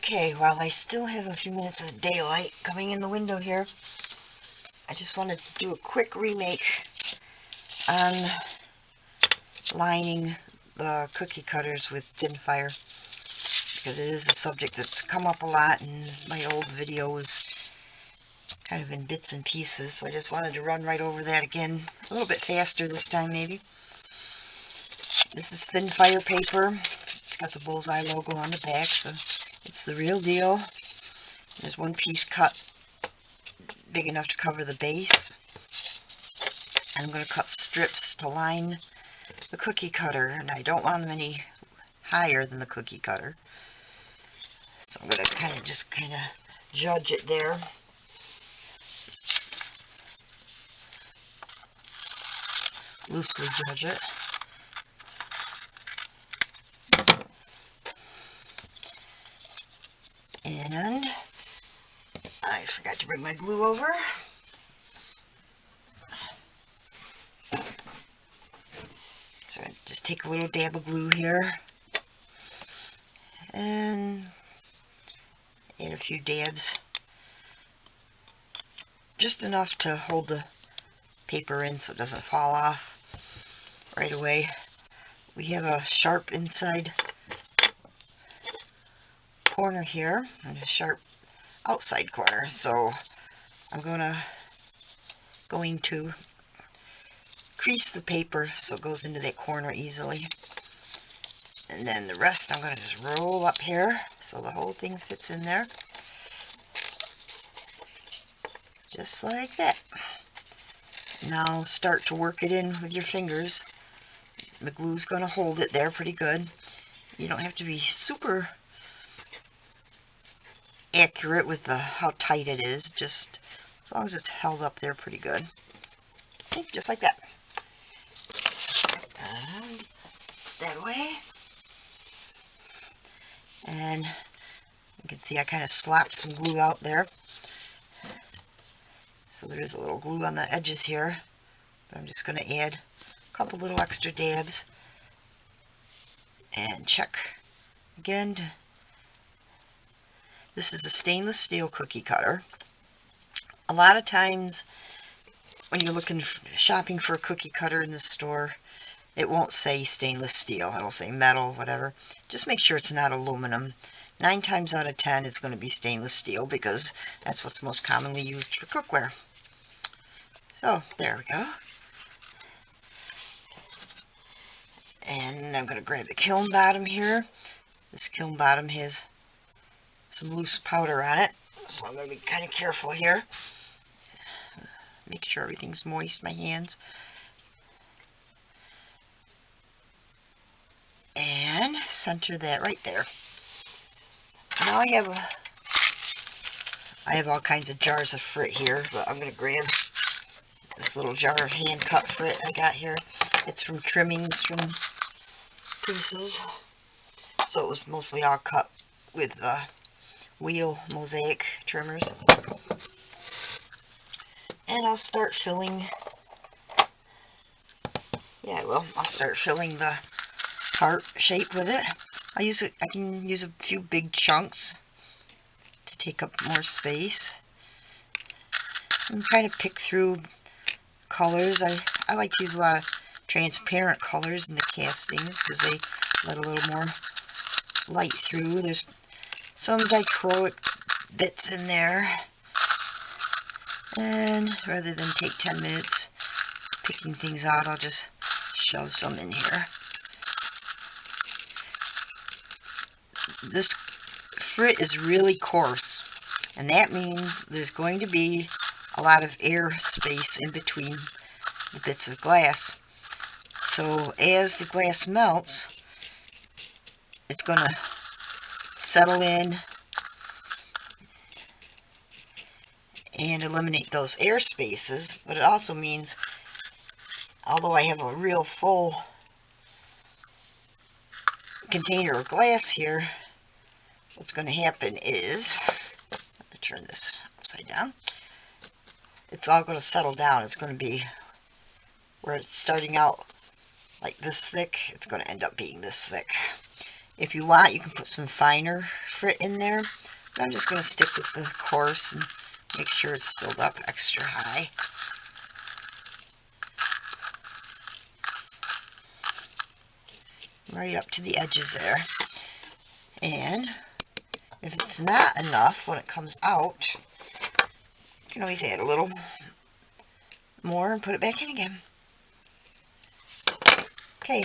Okay, while I still have a few minutes of daylight coming in the window here, I just want to do a quick remake on lining the cookie cutters with thin fire, because it is a subject that's come up a lot in my old videos, kind of in bits and pieces, so I just wanted to run right over that again, a little bit faster this time maybe. This is thin fire paper. It's got the bullseye logo on the back, so it's the real deal. There's one piece cut big enough to cover the base. I'm going to cut strips to line the cookie cutter, and I don't want them any higher than the cookie cutter. So I'm going to kind of judge it there. Loosely judge it. And I forgot to bring my glue over. So I just take a little dab of glue here and add a few dabs. Just enough to hold the paper in so it doesn't fall off right away. We have a sharp inside corner here and a sharp outside corner, so I'm going to crease the paper so it goes into that corner easily, and then the rest I'm going to just roll up here so the whole thing fits in there, just like that. Now start to work it in with your fingers. The glue's going to hold it there pretty good. You don't have to be super accurate with how tight it is, just as long as it's held up there pretty good. Okay, just like that. And that way. And you can see I kind of slapped some glue out there. So there is a little glue on the edges here. But I'm just going to add a couple little extra dabs. And check again. This is a stainless steel cookie cutter. A lot of times when you're shopping for a cookie cutter in the store, it won't say stainless steel. It'll say metal, whatever. Just make sure it's not aluminum. 9 times out of 10 it's going to be stainless steel, because that's what's most commonly used for cookware. So there we go. And I'm going to grab the kiln bottom here. This kiln bottom has some loose powder on it, so I'm going to be kind of careful here. Make sure everything's moist, my hands. And center that right there. Now I have all kinds of jars of frit here, but I'm going to grab this little jar of hand cut frit I got here. It's from trimmings from pieces, so it was mostly all cut with wheel mosaic trimmers. And I'll start filling, I'll start filling the heart shape with it. I can use a few big chunks to take up more space. And kind of pick through colors. I like to use a lot of transparent colors in the castings because they let a little more light through. There's some dichroic bits in there. And rather than take 10 minutes picking things out, I'll just shove some in here. This frit is really coarse, and that means there's going to be a lot of air space in between the bits of glass. So as the glass melts, it's going to settle in and eliminate those air spaces, but it also means, although I have a real full container of glass here, what's going to happen is, let me turn this upside down, it's all going to settle down. It's going to be, where it's starting out like this thick, it's going to end up being this thick. If you want, you can put some finer frit in there. But I'm just going to stick with the coarse and make sure it's filled up extra high. Right up to the edges there. And if it's not enough when it comes out, you can always add a little more and put it back in again. Okay,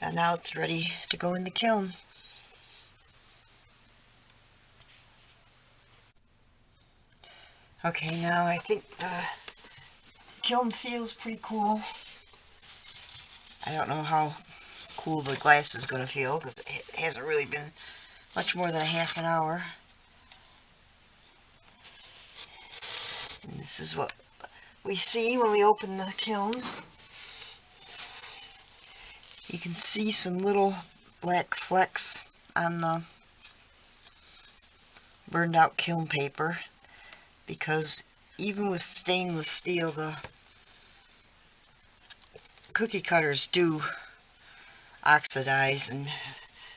and now it's ready to go in the kiln. Okay, now I think the kiln feels pretty cool. I don't know how cool the glass is going to feel because it hasn't really been much more than a half an hour. And this is what we see when we open the kiln. You can see some little black flecks on the burned out kiln paper, because even with stainless steel, the cookie cutters do oxidize and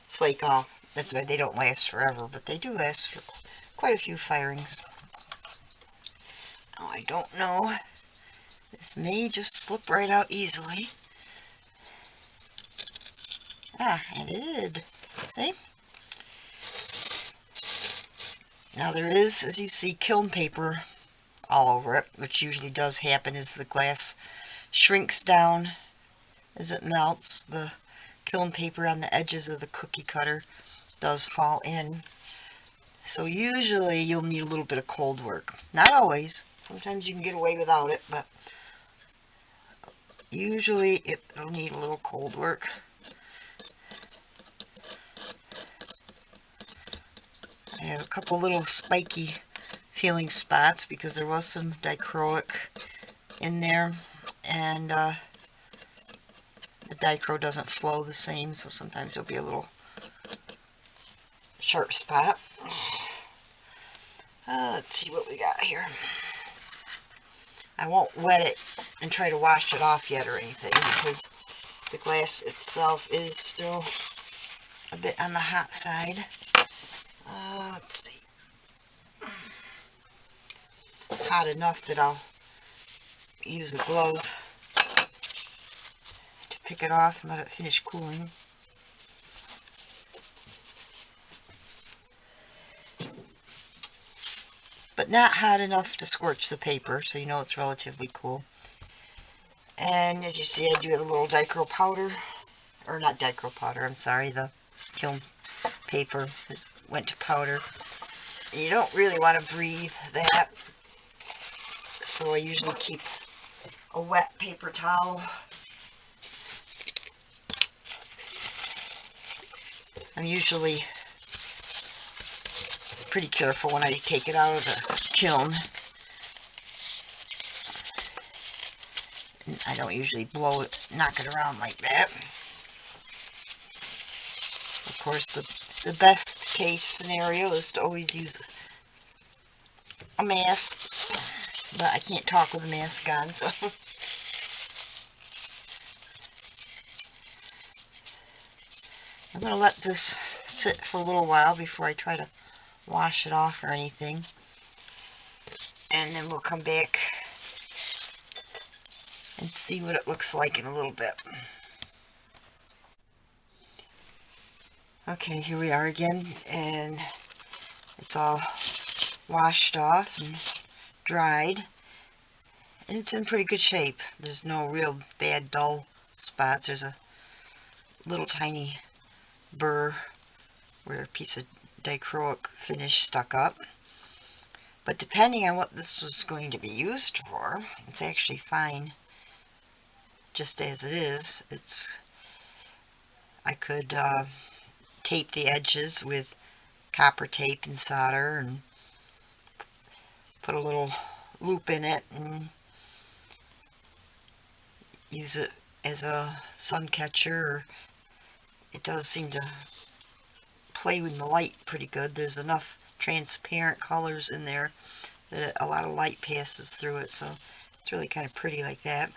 flake off. That's why they don't last forever, but they do last for quite a few firings. Oh, I don't know. This may just slip right out easily. Ah, and it did. See? Now there is, as you see, kiln paper all over it, which usually does happen as the glass shrinks down as it melts. The kiln paper on the edges of the cookie cutter does fall in. So usually you'll need a little bit of cold work. Not always. Sometimes you can get away without it, but usually it'll need a little cold work. I have a couple little spiky feeling spots because there was some dichroic in there, and the dichro doesn't flow the same, so sometimes there'll be a little sharp spot. Let's see what we got here. I won't wet it and try to wash it off yet or anything, because the glass itself is still a bit on the hot side. Let's see. Hot enough that I'll use a glove to pick it off and let it finish cooling. But not hot enough to scorch the paper, so you know it's relatively cool. And as you see, I do have a little dichro powder, or not dichro powder, I'm sorry, the kiln paper went to powder. And you don't really want to breathe that, so I usually keep a wet paper towel. I'm usually pretty careful when I take it out of the kiln. And I don't usually blow it, knock it around like that. Of course, the best case scenario is to always use a mask, but I can't talk with a mask on, so. I'm going to let this sit for a little while before I try to wash it off or anything. And then we'll come back and see what it looks like in a little bit. Okay, here we are again, and it's all washed off and dried, and it's in pretty good shape. There's no real bad dull spots. There's a little tiny burr where a piece of dichroic finish stuck up, but depending on what this was going to be used for, it's actually fine just as it is. I could tape the edges with copper tape and solder and put a little loop in it and use it as a sun catcher. It does seem to play with the light pretty good. There's enough transparent colors in there that a lot of light passes through it, so it's really kind of pretty like that.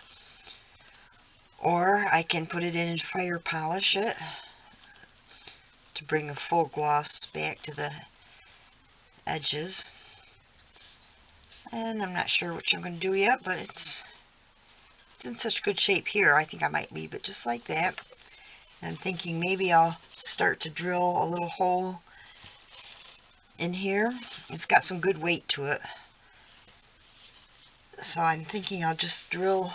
Or I can put it in and fire polish it to bring a full gloss back to the edges. And I'm not sure which I'm going to do yet, but it's in such good shape here. I think I might leave it just like that. And I'm thinking maybe I'll start to drill a little hole in here. It's got some good weight to it. So I'm thinking I'll just drill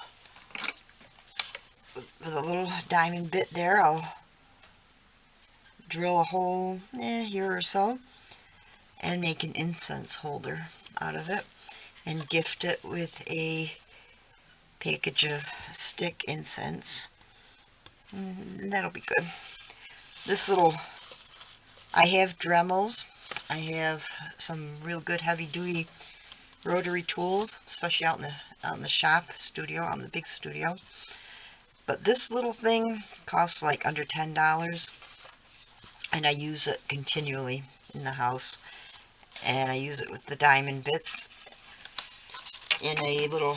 with a little diamond bit there. I'll drill a hole here or so and make an incense holder out of it and gift it with a package of stick incense. And that'll be good. This little, I have Dremels. I have some real good heavy duty rotary tools, especially out in the shop studio, on the big studio. But this little thing costs like under $10, and I use it continually in the house. And I use it with the diamond bits in a little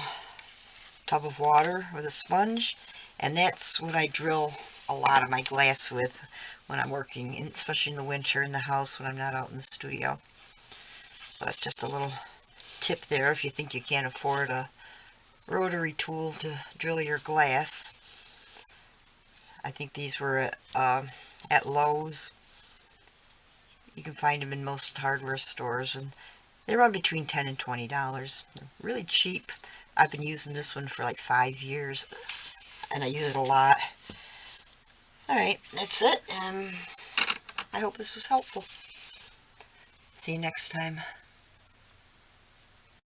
tub of water with a sponge, and that's what I drill a lot of my glass with when I'm working, especially in the winter in the house when I'm not out in the studio. So that's just a little tip there if you think you can't afford a rotary tool to drill your glass. I think these were at Lowe's. You can find them in most hardware stores, and they run between $10 and $20. They're really cheap. I've been using this one for like 5 years, and I use it a lot. Alright, that's it. I hope this was helpful. See you next time.